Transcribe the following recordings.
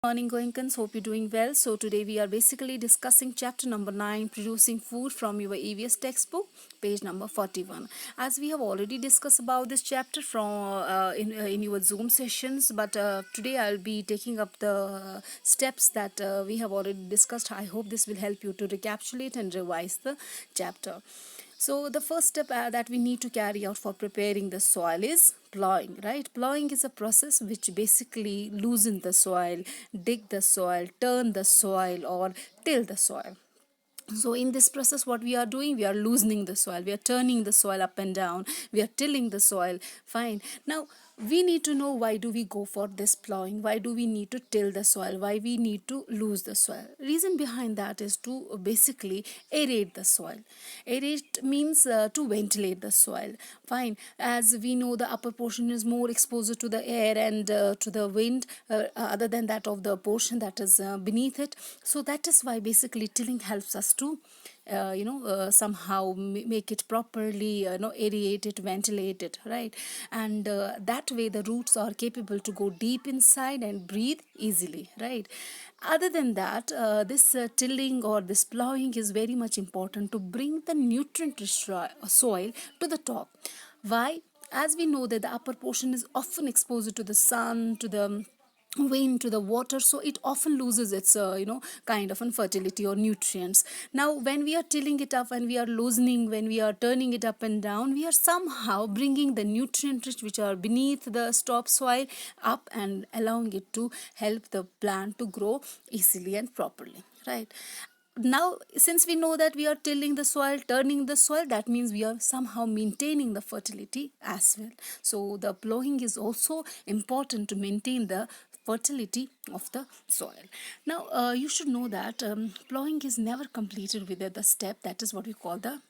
Morning, Goenkans. Hope you're doing well. So today we are basically discussing chapter number 9, producing food, from your EVS textbook, page number 41. As we have already discussed about this chapter in your Zoom sessions, but today I'll be taking up the steps that we have already discussed. I hope this will help you to recapitulate and revise the chapter. So the first step that we need to carry out for preparing the soil is plowing, right? Plowing is a process which basically loosen the soil, dig the soil, turn the soil, or till the soil. So in this process, what we are doing, we are loosening the soil, we are turning the soil up and down, we are tilling the soil. Fine. Now we need to know, why do we go for this plowing, why do we need to till the soil, why we need to lose the soil. Reason behind that is to basically aerate the soil. Aerate means to ventilate the soil. Fine. As we know, the upper portion is more exposed to the air and to the wind, other than that of the portion that is beneath it. So that is why basically tilling helps us to somehow make it properly, aerate it, ventilate it, right? And that way the roots are capable to go deep inside and breathe easily, right? Other than that, this tilling or this plowing is very much important to bring the nutrient rich soil to the top. Why? As we know that the upper portion is often exposed to the sun, to the wind, to the water, so it often loses its kind of fertility or nutrients. Now when we are tilling it up, when we are loosening, when we are turning it up and down, we are somehow bringing the nutrient rich which are beneath the top soil up and allowing it to help the plant to grow easily and properly, right? Now since we know that we are tilling the soil, turning the soil, that means we are somehow maintaining the fertility as well. So the plowing is also important to maintain the fertility of the soil. Now you should know that plowing is never completed without the step that is what we call the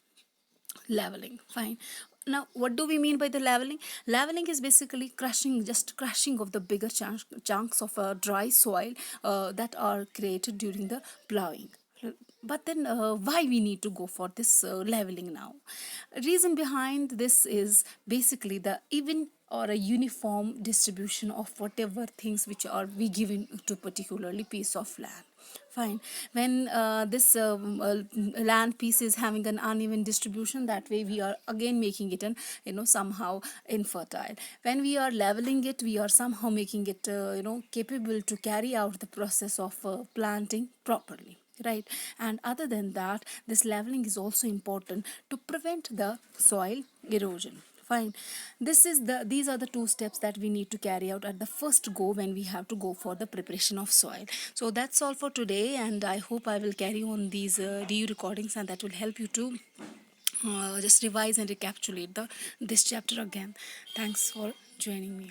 leveling. Fine. Now what do we mean by the leveling? Leveling is basically crushing, just crushing of the bigger chunks of dry soil that are created during the plowing. But then why we need to go for this leveling now? Reason behind this is basically the even or a uniform distribution of whatever things which are we given to particularly piece of land. Fine. When this land piece is having an uneven distribution, that way we are again making it an somehow infertile. When we are leveling it, we are somehow making it capable to carry out the process of planting properly, right? And other than that, this leveling is also important to prevent the soil erosion. Fine. These are the two steps that we need to carry out at the first go when we have to go for the preparation of soil. So that's all for today, and I hope I will carry on these DU recordings, and that will help you to just revise and recapitulate this chapter again. Thanks for joining me.